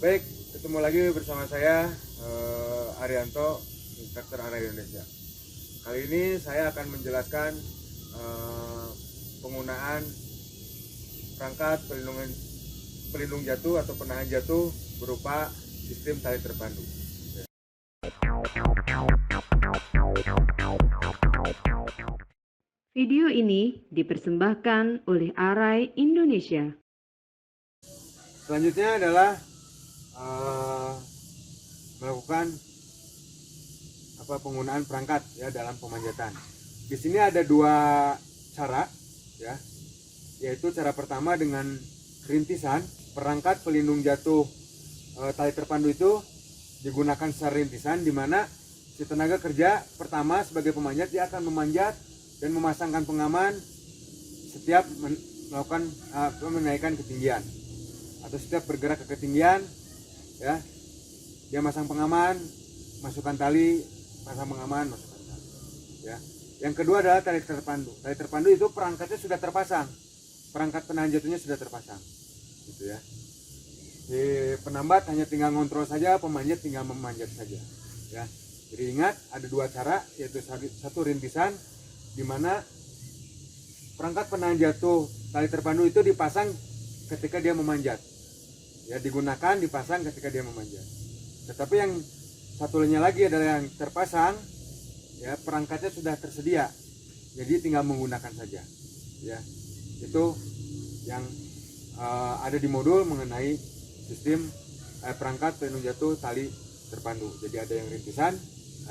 Baik, ketemu lagi bersama saya Arianto, Inspektur Area Indonesia. Kali ini saya akan menjelaskan penggunaan perangkat pelindung jatuh atau penahan jatuh berupa sistem tali terpandu. Video ini dipersembahkan oleh Arai Indonesia. Selanjutnya adalah melakukan penggunaan perangkat ya dalam pemanjatan. Di sini ada dua cara ya, yaitu cara pertama dengan rintisan. Perangkat pelindung jatuh tali terpandu itu digunakan secara rintisan, di mana si tenaga kerja pertama sebagai pemanjat dia akan memanjat dan memasangkan pengaman setiap melakukan menaikkan ketinggian atau setiap bergerak ke ketinggian ya, dia masang pengaman, masukkan tali, pasang pengaman, masukkan tali ya. Yang kedua adalah tali terpandu. Tali terpandu itu perangkatnya sudah terpasang, perangkat penahan jatuhnya sudah terpasang gitu ya. Si penambat hanya tinggal ngontrol saja, pemanjat tinggal memanjat saja ya. Jadi ingat, ada dua cara, yaitu satu rintisan, di mana perangkat penahan jatuh tali terpandu itu dipasang ketika dia memanjat ya, digunakan dipasang ketika dia memanjat. Tetapi yang satunya lagi adalah yang terpasang ya, perangkatnya sudah tersedia, jadi tinggal menggunakan saja ya. Itu yang ada di modul mengenai sistem perangkat pelindung jatuh tali terpandu. Jadi ada yang rintisan,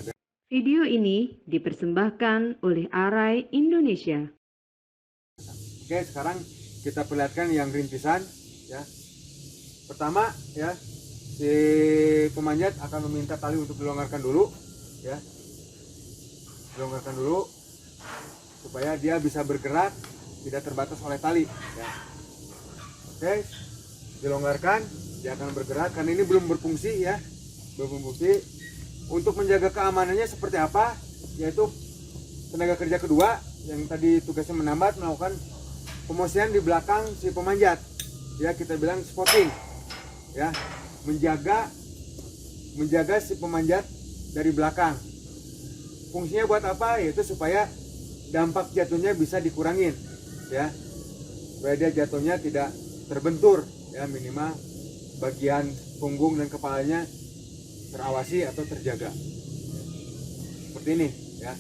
ada. Video ini dipersembahkan oleh Arai Indonesia. Oke, sekarang kita perlihatkan yang rintisan ya. Pertama ya, si pemanjat akan meminta tali untuk dilonggarkan dulu ya, dilonggarkan dulu supaya dia bisa bergerak tidak terbatas oleh tali ya. Oke, dilonggarkan, dia akan bergerak karena ini belum berfungsi ya, belum berfungsi. Untuk menjaga keamanannya seperti apa, yaitu tenaga kerja kedua yang tadi tugasnya menambat melakukan pemosisian di belakang si pemanjat ya, kita bilang spotting ya, menjaga si pemanjat dari belakang. Fungsinya buat apa? Yaitu supaya dampak jatuhnya bisa dikurangin ya, supaya dia jatuhnya tidak terbentur ya, minimal bagian punggung dan kepalanya terawasi atau terjaga seperti ini ya,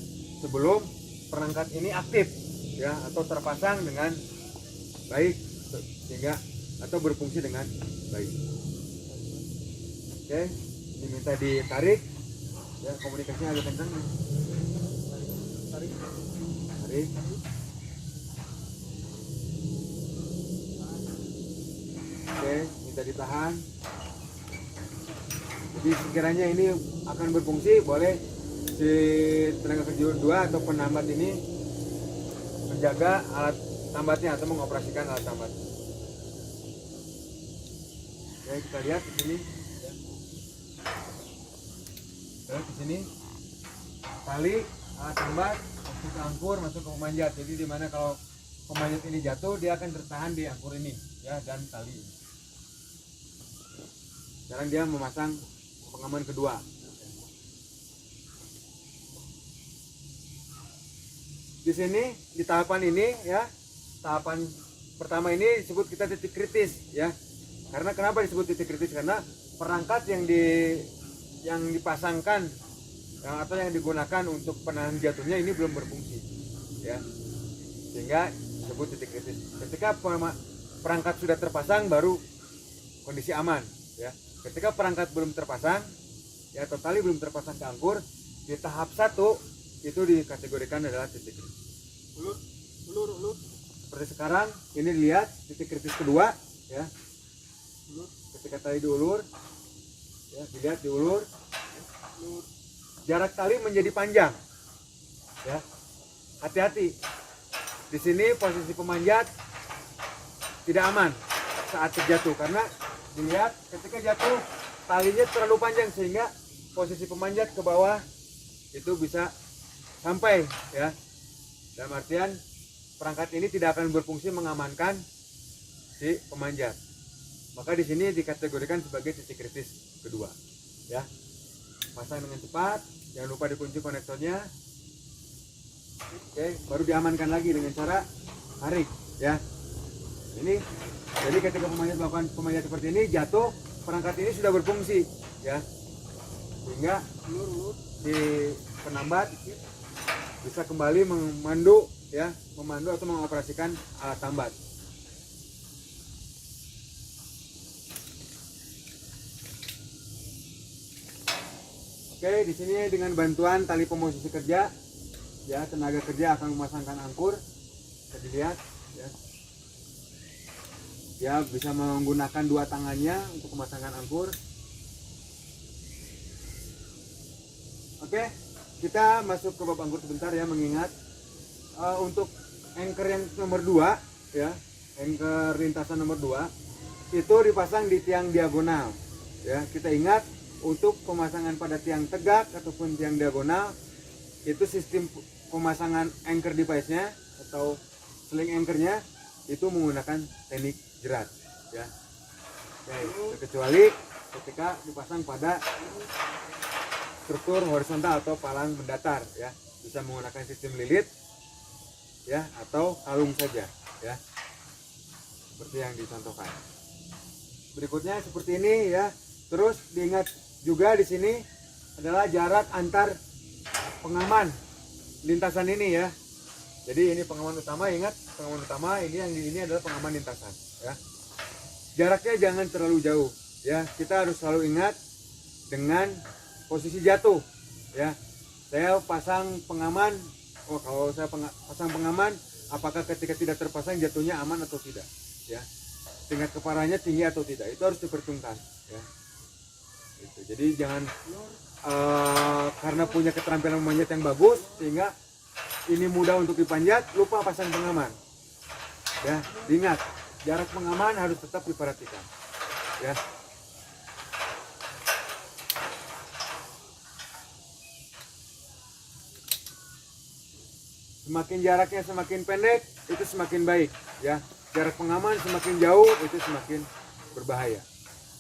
sebelum perangkat ini aktif ya atau terpasang dengan baik sehingga atau berfungsi dengan baik. Oke, diminta ditarik ya, komunikasinya agak kencang. Tarik. Oke, minta ditahan. Jadi sekiranya ini akan berfungsi, boleh si tenaga kerja dua atau penambat ini menjaga alat tambatnya atau mengoperasikan alat tambat. Oke, kita lihat di sini. Lihat di sini tali alat tambat masuk ke angkur, masuk ke pemanjat. Jadi dimana kalau pemanjat ini jatuh, dia akan tertahan di angkur ini ya, dan tali ini. Sekarang dia memasang pengaman kedua. Di sini di tahapan ini ya, tahapan pertama ini disebut kita titik kritis ya. Karena kenapa disebut titik kritis? Karena perangkat yang dipasangkan atau yang digunakan untuk penahan jatuhnya ini belum berfungsi ya, sehingga disebut titik kritis. Ketika perangkat sudah terpasang baru kondisi aman ya. Ketika perangkat belum terpasang ya, atau tali belum terpasang ke angkur, di tahap 1 itu dikategorikan adalah titik kritis. Ulur. Seperti sekarang ini dilihat titik kritis kedua ya. Ketika tali diulur ya, dilihat diulur, jarak tali menjadi panjang ya. Hati-hati, di sini posisi pemanjat tidak aman saat terjatuh, karena dilihat ketika jatuh talinya terlalu panjang sehingga posisi pemanjat ke bawah itu bisa sampai ya. Dalam artian perangkat ini tidak akan berfungsi mengamankan si pemanjat maka di sini dikategorikan sebagai titik kritis kedua. Ya, pasang dengan cepat, jangan lupa dikunci konektornya. Oke, baru diamankan lagi dengan cara tarik. Ya, ini jadi ketika pemanjat melakukan pemanjat seperti ini, jatuh, perangkat ini sudah berfungsi. Ya, sehingga si penambat bisa kembali memandu atau mengoperasikan alat tambat. Oke, di sini dengan bantuan tali pemosisi kerja, ya, tenaga kerja akan memasangkan angkur. Bisa dilihat, ya. Dia bisa menggunakan dua tangannya untuk memasangkan angkur. Oke, kita masuk ke bab angkur sebentar ya, mengingat untuk anchor yang nomor 2, ya, anchor lintasan nomor 2 itu dipasang di tiang diagonal. Ya, kita ingat untuk pemasangan pada tiang tegak ataupun tiang diagonal itu sistem pemasangan anchor device-nya atau sling anchor-nya itu menggunakan teknik jerat, ya. Oke, kecuali ketika dipasang pada struktur horizontal atau palang mendatar, ya, bisa menggunakan sistem lilit, ya, atau kalung saja, ya, seperti yang dicontohkan. Berikutnya seperti ini, ya. Terus diingat juga di sini adalah jarak antar pengaman lintasan ini, ya. Jadi ini pengaman utama, ingat pengaman utama ini, yang di ini adalah pengaman lintasan, ya. Jaraknya jangan terlalu jauh, ya. Kita harus selalu ingat dengan posisi jatuh, ya. Saya pasang pengaman, kalau saya pasang pengaman, apakah ketika tidak terpasang jatuhnya aman atau tidak, ya. Tingkat keparahannya tinggi atau tidak, itu harus diperhitungkan, ya. Gitu. Jadi jangan karena punya keterampilan memanjat yang bagus sehingga ini mudah untuk dipanjat, lupa pasang pengaman, ya. Ingat, jarak pengaman harus tetap diperhatikan, ya. Semakin jaraknya semakin pendek, itu semakin baik, ya. Jarak pengaman semakin jauh, itu semakin berbahaya.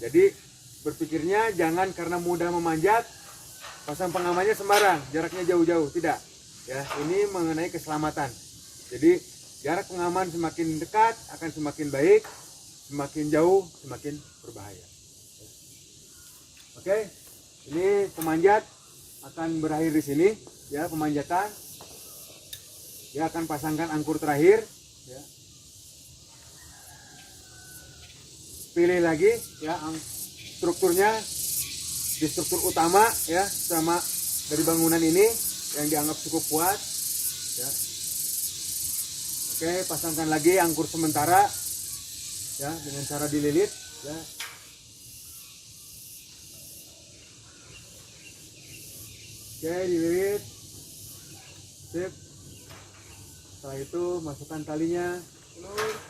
Jadi berpikirnya jangan karena mudah memanjat pasang pengamannya sembarang, jaraknya jauh-jauh, tidak, ya. Ini mengenai keselamatan. Jadi jarak pengaman semakin dekat akan semakin baik, semakin jauh semakin berbahaya. Oke, ini pemanjat akan berakhir di sini, ya, pemanjatan. Dia akan pasangkan angkur terakhir, ya. Pilih lagi, ya, strukturnya di struktur utama, ya, sama dari bangunan ini yang dianggap cukup kuat, ya. Oke, pasangkan lagi angkur sementara, ya, dengan cara dililit, ya. Oke, dililit, sip. Setelah itu masukkan talinya,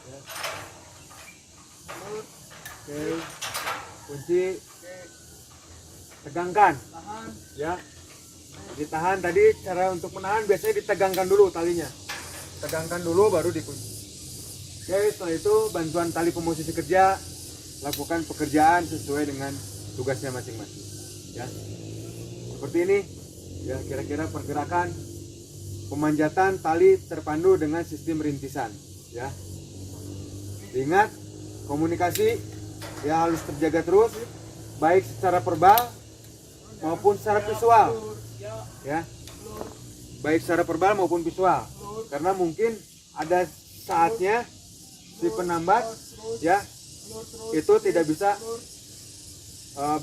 ya. Oke, kunci, tegangkan, ya. Ditahan. Tadi cara untuk menahan biasanya ditegangkan dulu talinya, tegangkan dulu baru dikunci. Oke, setelah itu bantuan tali pemosisi kerja, lakukan pekerjaan sesuai dengan tugasnya masing-masing, ya. Seperti ini, ya, kira-kira pergerakan pemanjatan tali terpandu dengan sistem rintisan, ya. Ingat, komunikasi, ya, harus terjaga terus, baik secara verbal maupun secara visual, ya, baik secara verbal maupun visual, karena mungkin ada saatnya si penambat, ya, itu tidak bisa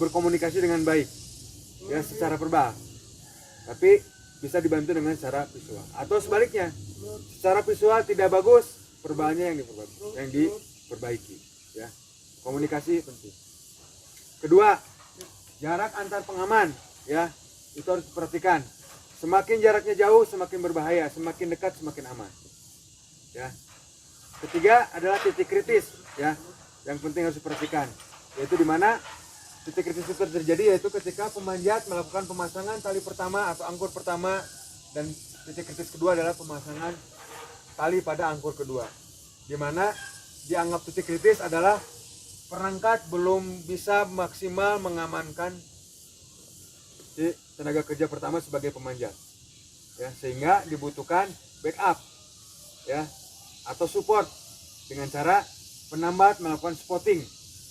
berkomunikasi dengan baik, ya, secara verbal, tapi bisa dibantu dengan secara visual, atau sebaliknya, secara visual tidak bagus, verbalnya yang diperbaiki, ya. Komunikasi penting. Kedua, jarak antar pengaman, ya, itu harus diperhatikan. Semakin jaraknya jauh semakin berbahaya, semakin dekat semakin aman, ya. Ketiga adalah titik kritis, ya, yang penting harus diperhatikan, yaitu di mana titik kritis itu terjadi, yaitu ketika pemanjat melakukan pemasangan tali pertama atau angkur pertama, dan titik kritis kedua adalah pemasangan tali pada angkur kedua, di mana dianggap titik kritis adalah perangkat belum bisa maksimal mengamankan si tenaga kerja pertama sebagai pemanjat, ya, sehingga dibutuhkan backup, ya, atau support dengan cara penambat melakukan spotting,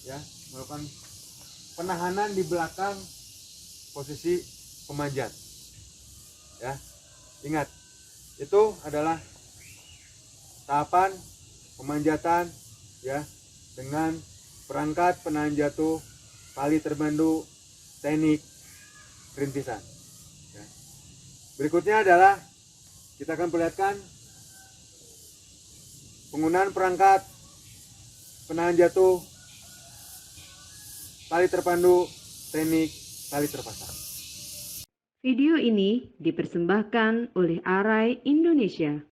ya, melakukan penahanan di belakang posisi pemanjat, ya. Ingat, itu adalah tahapan pemanjatan, ya, dengan perangkat penahan jatuh, tali terbandu, teknik rintisan, ya. Berikutnya adalah kita akan perlihatkan penggunaan perangkat penahan jatuh, tali terpandu, teknik tali terpasang. Video ini dipersembahkan oleh Arai Indonesia.